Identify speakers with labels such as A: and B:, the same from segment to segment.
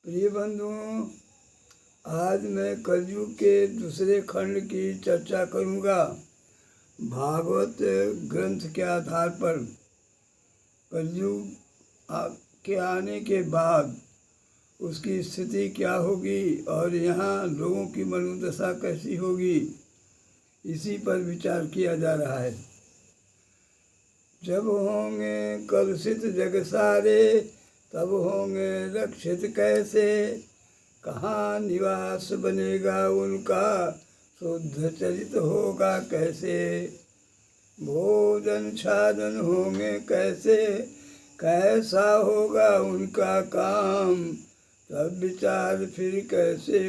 A: प्रिय बंधुओं, आज मैं कलयुग के दूसरे खंड की चर्चा करूंगा। भागवत ग्रंथ के आधार पर कलयुग के आने के बाद उसकी स्थिति क्या होगी और यहाँ लोगों की मनोदशा कैसी होगी, इसी पर विचार किया जा रहा है। जब होंगे कलुषित जग सारे, तब होंगे रक्षित कैसे। कहाँ निवास बनेगा उनका, शुद्ध चरित होगा कैसे। भोजन छादन होंगे कैसे, कैसा होगा उनका काम। तब विचार फिर कैसे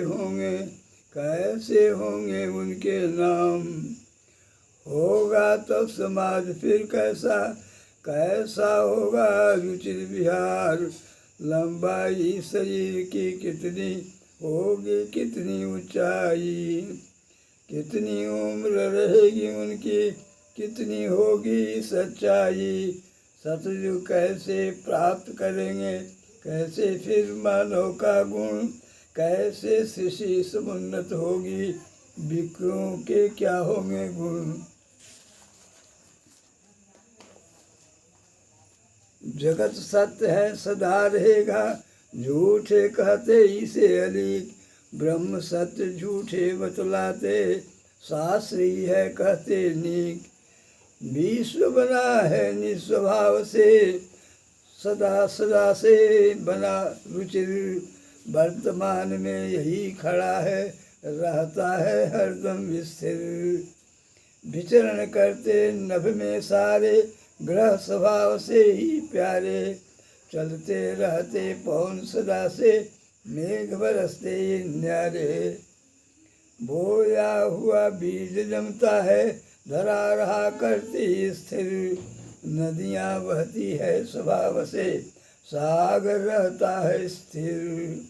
A: होंगे उनके नाम। होगा तब समाज फिर कैसा होगा रुचिर विहार। लंबाई शरीर की कितनी होगी, कितनी ऊंचाई। कितनी उम्र रहेगी उनकी, कितनी होगी सच्चाई। सतयुग कैसे प्राप्त करेंगे, कैसे फिर मानव का गुण। कैसे सृष्टि समुन्नत होगी, विक्रों के क्या होंगे गुण। जगत सत्य है सदा रहेगा, झूठे कहते इसे अलीक। ब्रह्म सत्य झूठे बतलाते, शास्त्री है कहते नीक। विश्व बना है निस्वभाव से, सदा से बना रुचिर। वर्तमान में यही खड़ा है, रहता है हरदम स्थिर। विचरण करते नभ में सारे, ग्रह स्वभाव से ही प्यारे। चलते रहते पवन सदा से, मेघ बरसते न्यारे। बोया हुआ बीज जमता है, धरा रहा करती स्थिर। नदियाँ बहती है स्वभाव से, सागर रहता है स्थिर।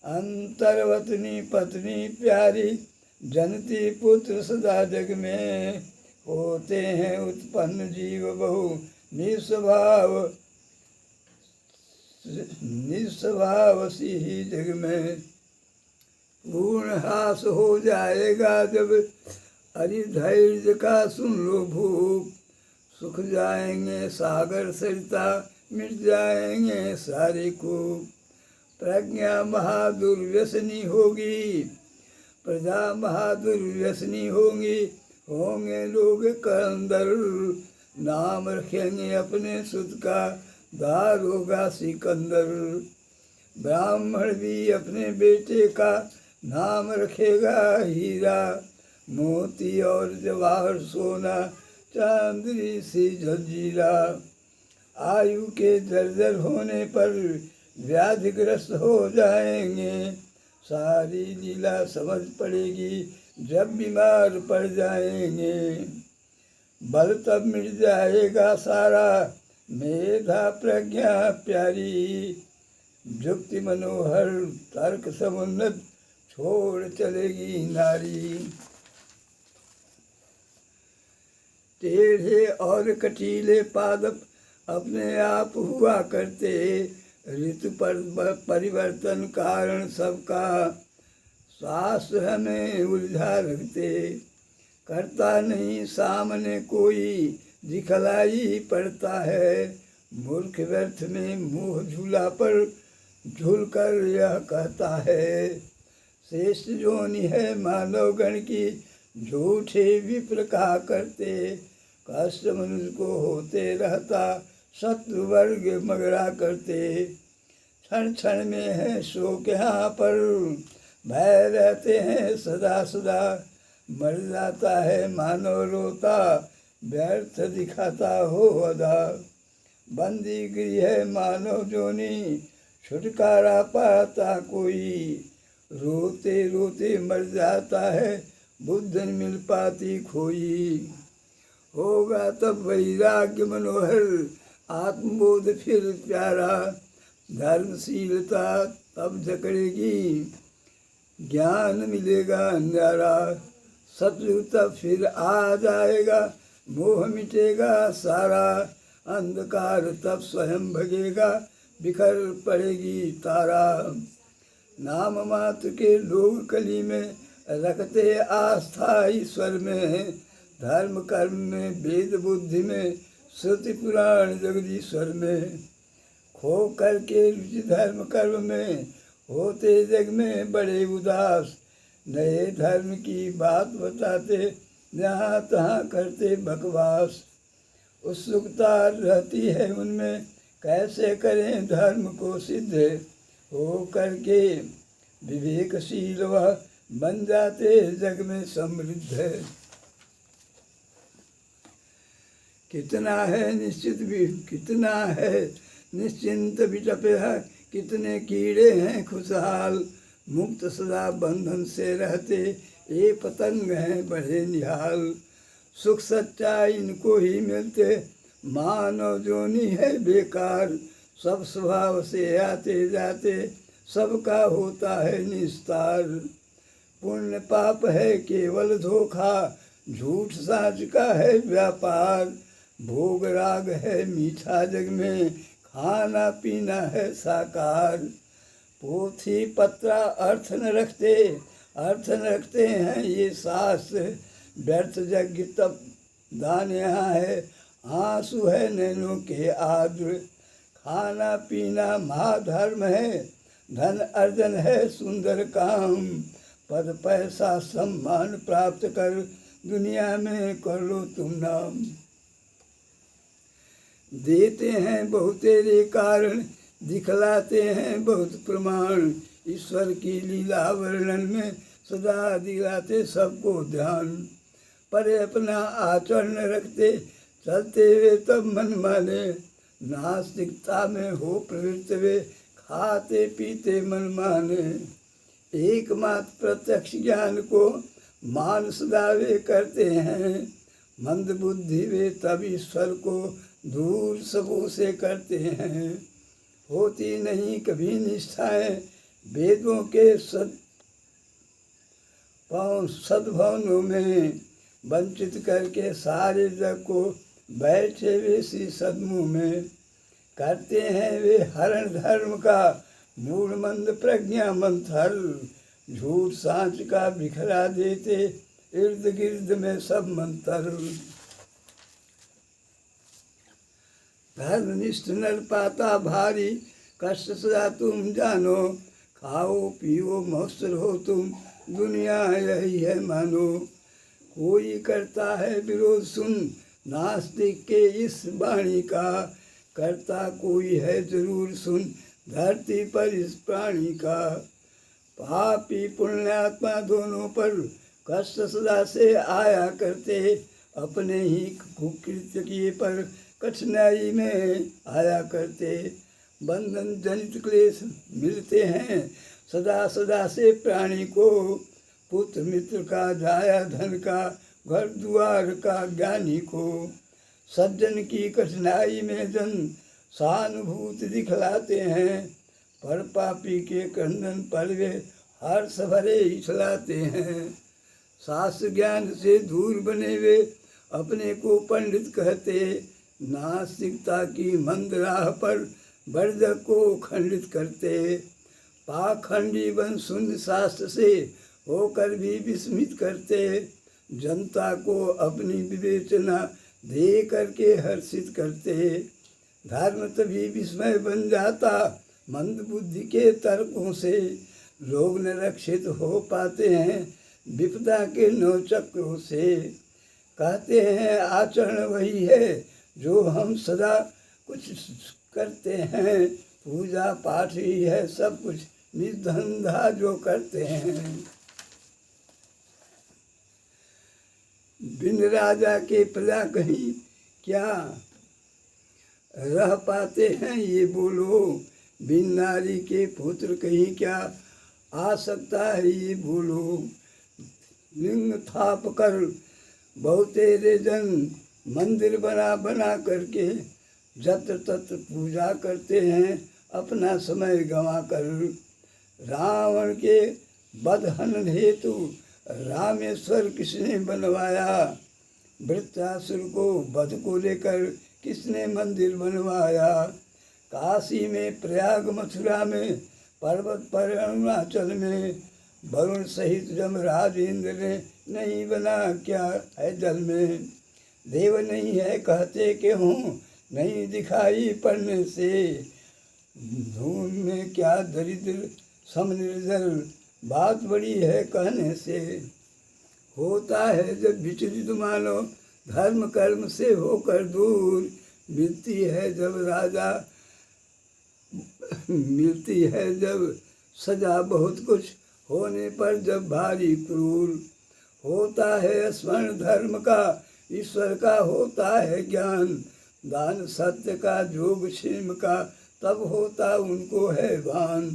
A: अंतर्वतनी पत्नी प्यारी, जनती पुत्र सदा जग में। होते हैं उत्पन्न जीव बहु, निस्वभाव सी ही जग में। पूर्ण हास हो जाएगा जब, धैर्य का सुन लो भूप। सुख जाएंगे सागर सरिता, मिट जाएंगे सारे कूप। प्रज्ञा बहादुर व्यसनी होगी, प्रजा बहादुर व्यसनी होंगी। होंगे लोग करंदर, नाम रखेंगे अपने सुत का, दारोगा सिकंदर। ब्राह्मण भी अपने बेटे का, नाम रखेगा हीरा। मोती और जवाहर सोना, चांदी सी जंजीरा। आयु के जर्जर होने पर, व्याधिग्रस्त हो जाएंगे। सारी लीला समझ पड़ेगी, जब बीमार पड़ जाएंगे। बल तब मिट जाएगा सारा, मेधा प्रज्ञा प्यारी। जुक्ति मनोहर तर्क समुन्नत, छोड़ चलेगी नारी। टेढ़े और कटीले पादप अपने आप हुआ करते, ऋतु परिवर्तन कारण सबका। शास्त्र हमें उलझा रखते, करता नहीं सामने कोई, दिखलाई पड़ता है। मूर्ख व्यर्थ में मुँह झूला पर, झूल कर यह कहता है। श्रेष्ठ जोनि है मानव गण की, झूठे विप्र कहा करते। कष्ट मनुष्य को होते रहता, शत्रु वर्ग मगरा करते। क्षण क्षण में है शोक यहाँ पर, भय रहते हैं सदा। मर जाता है मानव रोता, व्यर्थ दिखाता हो अदा। बंदी गृह है मानव जोनी, छुटकारा पाता कोई। रोते रोते मर जाता है, बुद्धि मिल पाती खोई। होगा तब वैराग्य मनोहर, आत्मबोध फिर प्यारा। धर्मशीलता तब जकड़ेगी, ज्ञान मिलेगा न्यारा। सतयुग तब फिर आ जाएगा, मोह मिटेगा सारा। अंधकार तब स्वयं भगेगा, बिखर पड़ेगी तारा। नाम मात्र के लोग कली में रखते आस्था ईश्वर में। धर्म कर्म में वेद बुद्धि में श्रुति पुराण जगदीश्वर में। खो करके रुचि धर्म कर्म में होते जग में बड़े उदास। नए धर्म की बात बताते जहाँ तहाँ करते बकवास। उत्सुकता रहती है उनमें कैसे करें धर्म को सिद्ध। हो करके विवेकशील वह बन जाते जग में समृद्ध। कितना है निश्चिंत बिटप है, कितने कीड़े हैं खुशहाल। मुक्त सदा बंधन से रहते ये पतंग हैं बड़े निहाल। सुख सच्चाई इनको ही मिलते मानव जोनी है बेकार। सब स्वभाव से आते जाते सबका होता है निस्तार। पुण्य पाप है केवल धोखा, झूठ साँच का है व्यापार। भोग राग है मीठा जग में, खाना पीना है साकार। पोथी पत्रा अर्थ न रखते हैं ये शास्त्र। व्यर्थ यज्ञ तप दान यहाँ है, आंसू है नैनों के आद्र। खाना पीना महाधर्म है, धन अर्जन है सुंदर काम। पद पैसा सम्मान प्राप्त कर दुनिया में कर लो तुम नाम। देते हैं बहुतेरे कारण, दिखलाते हैं बहुत प्रमाण। ईश्वर की लीला वर्णन में सदा दिलाते सबको ध्यान। पर अपना आचरण रखते चलते वे तब मन माने। नास्तिकता में हो प्रवृत्त वे खाते पीते मन माने। एकमात्र प्रत्यक्ष ज्ञान को मान सदा वे करते हैं। मंद बुद्धि वे तब ईश्वर को दूर सबों से करते हैं। होती नहीं कभी निष्ठाएं वेदों के सद्भावनों में। वंचित करके सारे जग को बैठे वे सी सदमुँह में। करते हैं वे हरण धर्म का मूढ़ मंद प्रज्ञा मंथर। झूठ साँच का बिखरा देते इर्द गिर्द में सब मंतर। धर्मनिष्ठ नर पाता भारी, कष्ट सदा तुम जानो। खाओ पियो मौसर हो तुम, दुनिया यही है मानो। कोई करता है विरोध सुन, नास्तिक के इस वाणी का। करता कोई है जरूर सुन, धरती पर इस प्राणी का। पापी पुण्यात्मा दोनों पर कष्ट सदा से आया करते। अपने ही कुकृत्य किए पर कठिनाई में आया करते। बंधन जनित क्लेश मिलते हैं सदा सदा से प्राणी को। पुत्र मित्र का जाया धन का, घर द्वार का ज्ञानी को। सज्जन की कठिनाई में जन सहानुभूति दिखलाते हैं। पर पापी के क्रंदन पर वे हर्ष भरे इछलाते हैं। शास्त्र ज्ञान से दूर बने वे अपने को पंडित कहते। नास्तिकता की मंद राह पर वर्जक को खंडित करते। पाखंडी बन शून्य शास्त्र से होकर भी विस्मित करते। जनता को अपनी विवेचना दे करके हर्षित करते। धर्म तभी विस्मय बन जाता मंद बुद्धि के तर्कों से। लोग निरक्षित हो पाते हैं विपदा के नौचक्रों से। कहते हैं आचरण वही है जो हम सदा कुछ करते हैं। पूजा पाठ ही है सब कुछ निधंधा जो करते हैं। बिन राजा के प्रजा कहीं क्या रह पाते हैं ये बोलो। बिन नारी के पुत्र कहीं क्या आ सकता है ये बोलो। लिंग थाप कर बहुतेरे जन मंदिर बना बना करके जत्र तत्र पूजा करते हैं अपना समय गंवा कर। रावण के वध हनन हेतु रामेश्वर किसने बनवाया। वृत्रासुर को वध को लेकर किसने मंदिर बनवाया। काशी में प्रयाग मथुरा में पर्वत पर अरुणाचल में वरुण सहित जमराज इंद्र ने नहीं बना क्या है जल में। देव नहीं है कहते कि हूँ, नहीं दिखाई पड़ने से, धूम में क्या दरिद्र समनिर्जल, बात बड़ी है कहने से। होता है जब विचलित मानो धर्म कर्म से होकर दूर, मिलती है जब सजा बहुत कुछ होने पर जब भारी क्रूर। होता है स्मरण धर्म का ईश्वर का होता है ज्ञान, दान सत्य का जोग क्षेम का तब होता उनको है भान।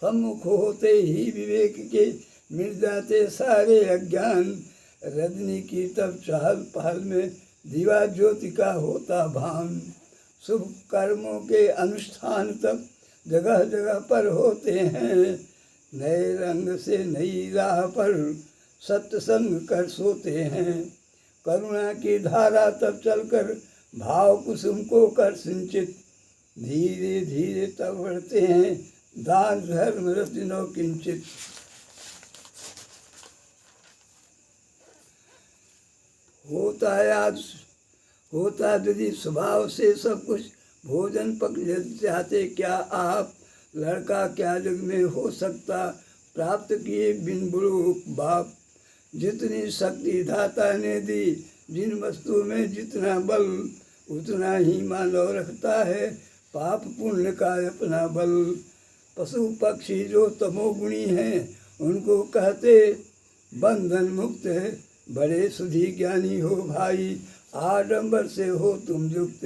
A: सम्मुख होते ही विवेक के मिट जाते सारे अज्ञान, रजनी की तब चहल पहल में दिवा ज्योति का होता भान। शुभ कर्मों के अनुष्ठान तब जगह जगह पर होते हैं, नए रंग से नई राह पर सत्संग कर सोते हैं। करुणा की धारा तब चलकर भाव कुसुम को कर सिंचित, धीरे धीरे तब बढ़ते हैं दान धर्म रत्नो किंचित। होता यदि स्वभाव से सब कुछ, भोजन पक चाहते क्या आप, लड़का क्या जग में हो सकता प्राप्त किए बिन बुड़ो बाप। जितनी शक्ति दाता ने दी, जिन वस्तु में जितना बल, उतना ही मानव रखता है पाप पुण्य का अपना बल। पशु पक्षी जो तमोगुणी हैं, उनको कहते बंधन मुक्त है, बड़े सुधी ज्ञानी हो भाई, आडंबर से हो तुम युक्त।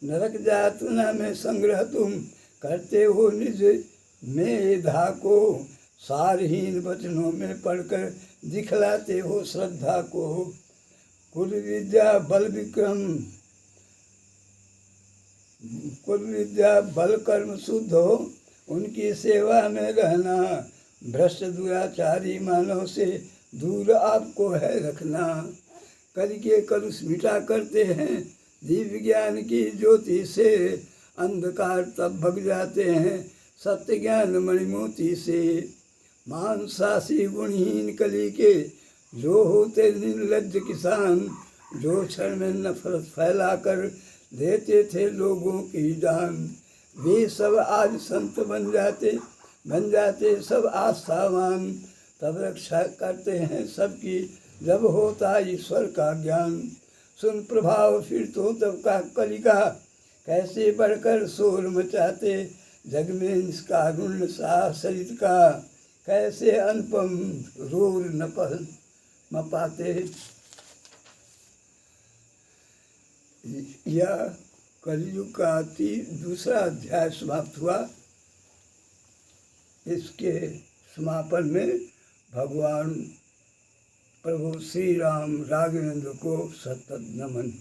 A: नरक यातना में संग्रह तुम करते हो निज मेधा को, सारहीन वचनों में पढ़कर दिखलाते हो श्रद्धा को। कुल विद्या बल कर्म शुद्ध हो, उनकी सेवा में रहना, भ्रष्ट दुराचारी मानव से दूर आपको है रखना। कल के कलुष मिटा करते हैं दिव्य ज्ञान की ज्योति से, अंधकार तब भग जाते हैं सत्य ज्ञान मणिमोती से। मांसासी गुणहीन कली के जो होते निर्लज्ज किसान, जो क्षण में नफरत फैलाकर देते थे लोगों की जान, वे सब आज संत बन जाते सब आस्थावान। तब रक्षा करते हैं सबकी जब होता ईश्वर का ज्ञान। सुन प्रभाव फिर तो तब का कलिका, कैसे बढ़कर शोर मचाते, जग में निष्कारुण्य सा सरित का, कैसे अनुपम रोर न पाते। यह कलयुग का दूसरा अध्याय समाप्त हुआ। इसके समापन में भगवान प्रभु श्री राम राघवेंद्र को सतत नमन।